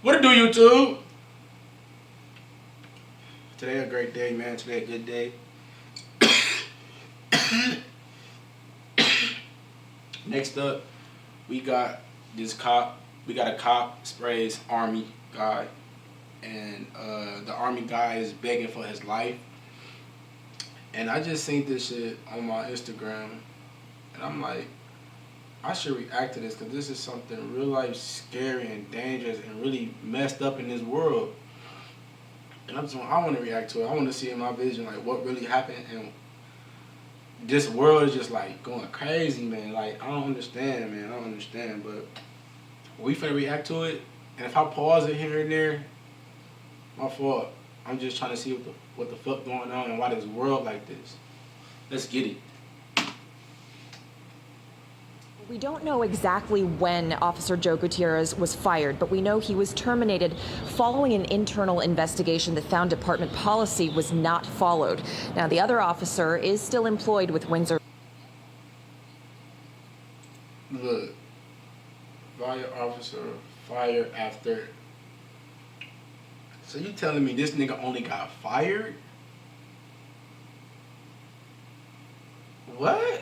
What it do, YouTube? Today a great day, man. Today a good day. Next up, we got this cop. We got a cop sprays army guy, and the army guy is begging for his life. And I just seen this shit on my Instagram, and I'm like, I should react to this because this is something real life scary and dangerous and really messed up in this world. And I want to react to it. I want to see in my vision like what really happened, and this world is just like going crazy, man. Like I don't understand, man. I don't understand, but we finna react to it. And if I pause it here and there, my fault. I'm just trying to see what the fuck going on and why this world like this. Let's get it. We don't know exactly when Officer Joe Gutierrez was fired, but we know he was terminated following an internal investigation that found department policy was not followed. Now, the other officer is still employed with Windsor. Look, fire officer fired after. So you telling me this nigga only got fired? What?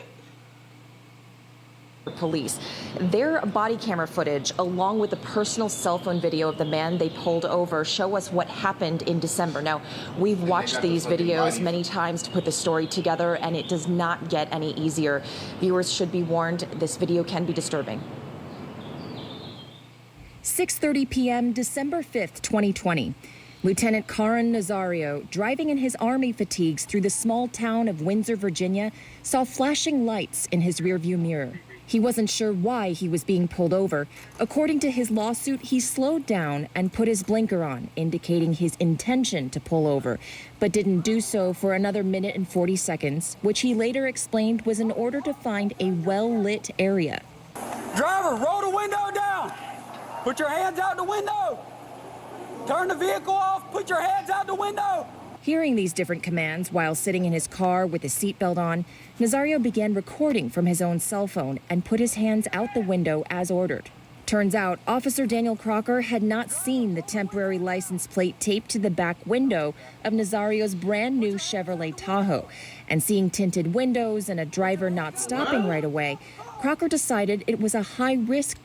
Police. Their body camera footage, along with the personal cell phone video of the man they pulled over, show us what happened in December. Now, we've watched these videos many times to put the story together, and it does not get any easier. Viewers should be warned, this video can be disturbing. 6:30 p.m., December 5th, 2020. Lieutenant Karan Nazario, driving in his army fatigues through the small town of Windsor, Virginia, saw flashing lights in his rearview mirror. He wasn't sure why he was being pulled over. According to his lawsuit, he slowed down and put his blinker on, indicating his intention to pull over, but didn't do so for another minute and 40 seconds, which he later explained was in order to find a well-lit area. Driver, roll the window down. Put your hands out the window. Turn the vehicle off. Put your hands out the window. Hearing these different commands while sitting in his car with his seatbelt on, Nazario began recording from his own cell phone and put his hands out the window as ordered. Turns out, Officer Daniel Crocker had not seen the temporary license plate taped to the back window of Nazario's brand new Chevrolet Tahoe. And seeing tinted windows and a driver not stopping right away, Crocker decided it was a high risk.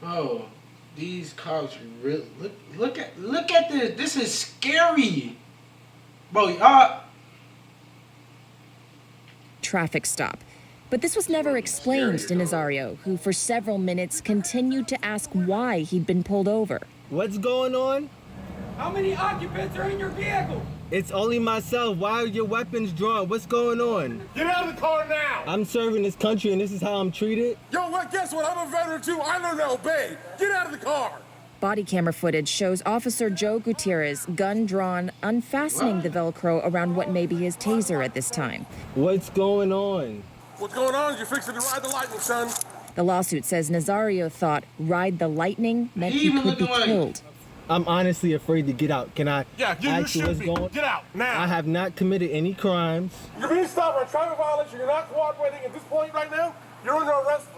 Bro, these cops really look at this. This is scary, bro. Y'all. Traffic stop. But this was never explained to Nazario, who for several minutes continued to ask why he'd been pulled over. What's going on? How many occupants are in your vehicle? It's only myself. Why are your weapons drawn? What's going on? Get out of the car now! I'm serving this country and this is how I'm treated? Yo, what? Guess what? I'm a veteran too. I learned to obey. Get out of the car! Body camera footage shows Officer Joe Gutierrez, gun drawn, unfastening the Velcro around what may be his taser at this time. What's going on? What's going on is you're fixing to ride the lightning, son. The lawsuit says Nazario thought ride the lightning meant he could be killed. I'm honestly afraid to get out. Can I you should be. Get out, now. I have not committed any crimes. You're being stopped for traffic violation. You're not cooperating at this point right now. You're under arrest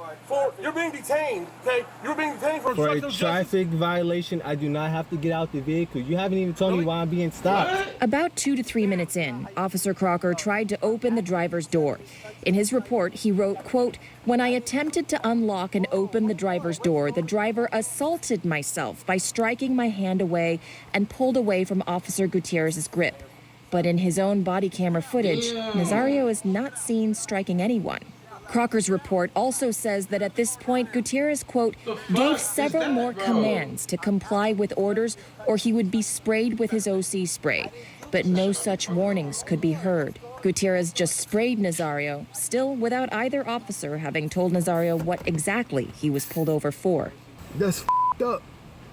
you're being detained, okay? You're being detained for a obstruction of traffic violation. I do not have to get out the vehicle. You haven't even told me why I'm being stopped. What? About 2 to 3 minutes in, Officer Crocker tried to open the driver's door. In his report, he wrote, quote, "When I attempted to unlock and open the driver's door, the driver assaulted myself by striking my hand away and pulled away from Officer Gutierrez's grip." But in his own body camera footage, Nazario is not seen striking anyone. Crocker's report also says that at this point, Gutierrez, quote, gave several more commands to comply with orders or he would be sprayed with his OC spray. But no such warnings could be heard. Gutierrez just sprayed Nazario, still without either officer having told Nazario what exactly he was pulled over for. That's f***ed up.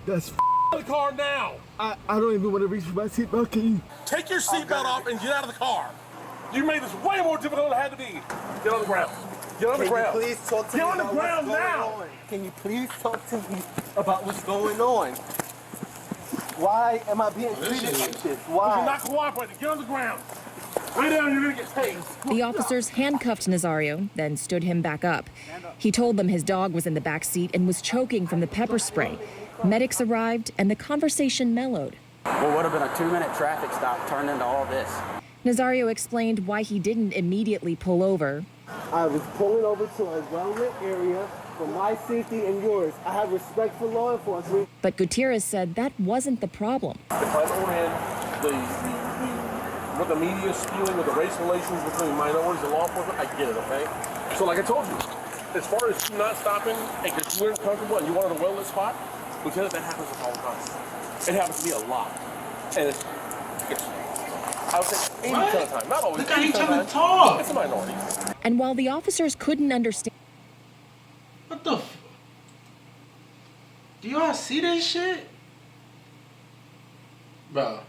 That's Get out of the car now. I don't even want to reach for my seatbelt. Can you? Take your seatbelt off and get out of the car. You made this way more difficult than it had to be. Get on the ground. Get on the ground. Can you please talk to me on the about ground what's now. going on? Can you please talk to me about what's going on? Why am I being treated like this? You're Why? not cooperating. Get on the ground. Lay down, you're gonna get tased. The officers handcuffed Nazario, then stood him back up. He told them his dog was in the back seat and was choking from the pepper spray. Medics arrived and the conversation mellowed. What would have been a 2-minute traffic stop turned into all this. Nazario explained why he didn't immediately pull over. I was pulling over to a well-lit area for my safety and yours. I have respect for law enforcement. But Gutierrez said that wasn't the problem. The president and what the media is spewing with the race relations between minorities and law enforcement, I get it, okay? So like I told you, as far as you not stopping and because you're uncomfortable and you wanted a well-lit spot, Lieutenant, that happens all the time. It happens to me a lot. And it's I would say 80% of the time, not always. Look how he 80% of the trying time, to talk. It's a minority. And while the officers couldn't understand, What the do y'all see this shit? Bro.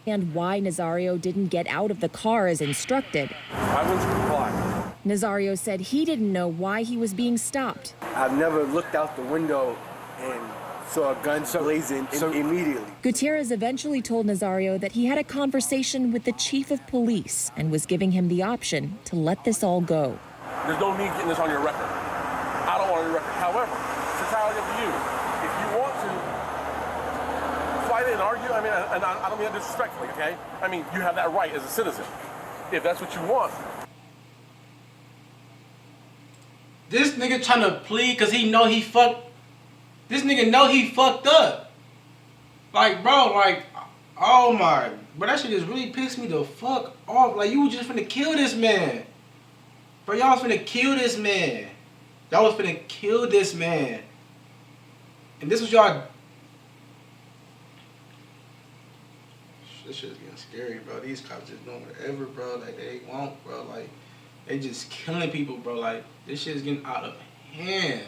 and why Nazario didn't get out of the car as instructed, I want you to comply. Nazario said he didn't know why he was being stopped. I've never looked out the window and saw a gun blazing immediately. Gutierrez eventually told Nazario that he had a conversation with the chief of police and was giving him the option to let this all go. There's no need getting this on your record. I don't want it on your record. However, it's entirely up to you. If you want to fight it and argue, I mean, and I don't mean that disrespectfully, okay? I mean, you have that right as a citizen. If that's what you want. This nigga trying to plead because he know he fucked. This nigga know he fucked up. Like, bro, like, oh my. But that shit just really pissed me the fuck off. Like, you was just finna kill this man. Bro, y'all was finna kill this man. Y'all was finna kill this man. And this was y'all. This shit's getting scary, bro. These cops just doing whatever, bro. Like, they want, bro. Like, they just killing people, bro. Like, this shit's getting out of hand.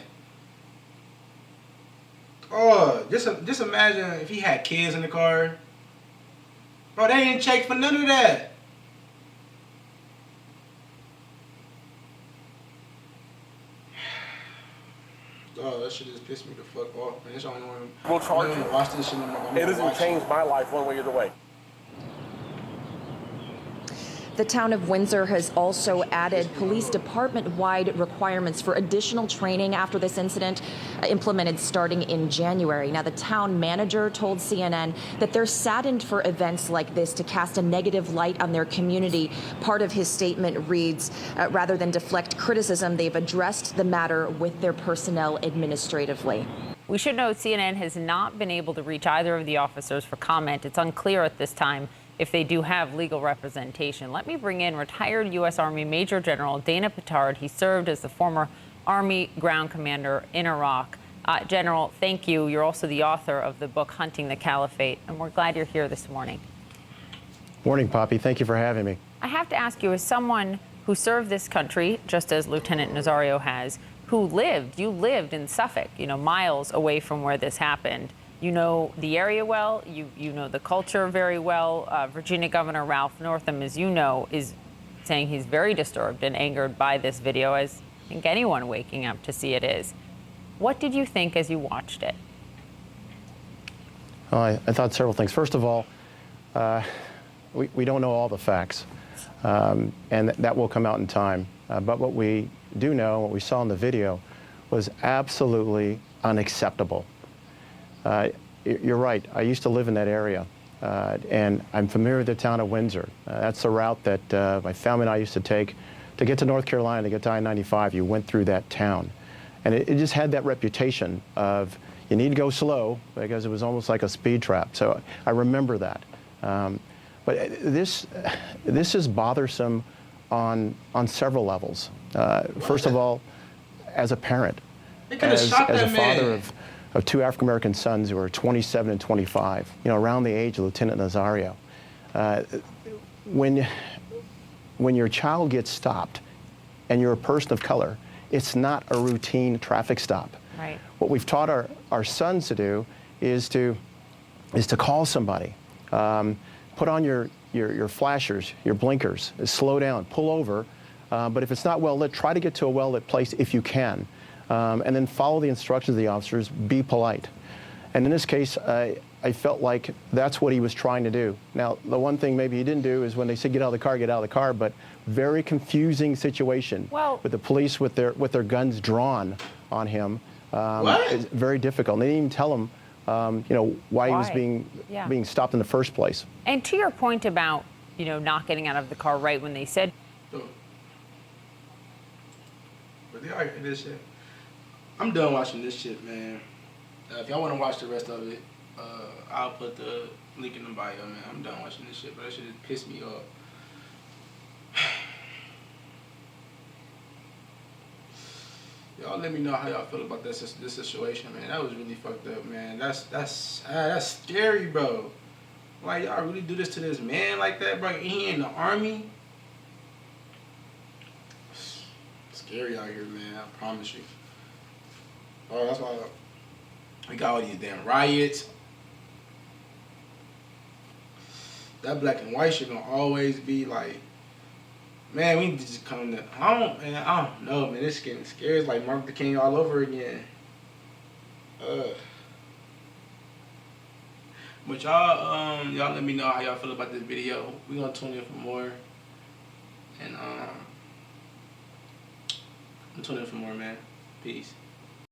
Oh, just imagine if he had kids in the car. Bro, they didn't check for none of that. Oh, that shit just pissed me the fuck off, man. It's only one. We'll charge you. Watch this shit no more. It doesn't change my life one way or the way. The town of Windsor has also added police department-wide requirements for additional training after this incident, implemented starting in January. Now, the town manager told CNN that they're saddened for events like this to cast a negative light on their community. Part of his statement reads, rather than deflect criticism, they've addressed the matter with their personnel administratively. We should note CNN has not been able to reach either of the officers for comment. It's unclear at this time if they do have legal representation. Let me bring in retired U.S. Army Major General Dana Petard. He served as the former Army ground commander in Iraq. General, thank you. You're also the author of the book, Hunting the Caliphate, and we're glad you're here this morning. Morning, Poppy. Thank you for having me. I have to ask you, as someone who served this country, just as Lieutenant Nazario has, you lived in Suffolk, miles away from where this happened. You know the area well, you know the culture very well. Virginia Governor Ralph Northam, as you know, is saying he's very disturbed and angered by this video, as I think anyone waking up to see it is. What did you think as you watched it? I thought several things. First of all, we don't know all the facts, and that will come out in time. But what we do know, what we saw in the video, was absolutely unacceptable. You're right. I used to live in that area, and I'm familiar with the town of Windsor. That's the route that my family and I used to take to get to North Carolina, to get to I-95. You went through that town, and it just had that reputation of you need to go slow because it was almost like a speed trap. So I remember that. But this is bothersome on several levels. First of all, as a parent, as a father of two African-American sons who are 27 and 25, around the age of Lieutenant Nazario. When your child gets stopped and you're a person of color, it's not a routine traffic stop. Right. What we've taught our sons to do is to call somebody, put on your flashers, your blinkers, slow down, pull over, but if it's not well lit, try to get to a well lit place if you can. And then follow the instructions of the officers, be polite. And in this case, I felt like that's what he was trying to do. Now, the one thing maybe he didn't do is when they said get out of the car, get out of the car, but very confusing situation with the police with their guns drawn on him. It's very difficult. And they didn't even tell him, why he was being stopped in the first place. And to your point about, not getting out of the car right when they said. But they are this shit. I'm done watching this shit, man. If y'all want to watch the rest of it, I'll put the link in the bio, man. I'm done watching this shit, but that shit just pissed me off. Y'all let me know how y'all feel about this situation, man. That was really fucked up, man. That's scary, bro. Like, y'all really do this to this man like that, bro? He in the army? Scary out here, man. I promise you. Oh, that's why we got all these damn riots. That black and white shit gonna always be like, man, we need to just come to, I don't know, man. This getting scary. It's like Martin Luther King all over again. But y'all let me know how y'all feel about this video. We gonna tune in for more. And I'm tuning in for more, man. Peace.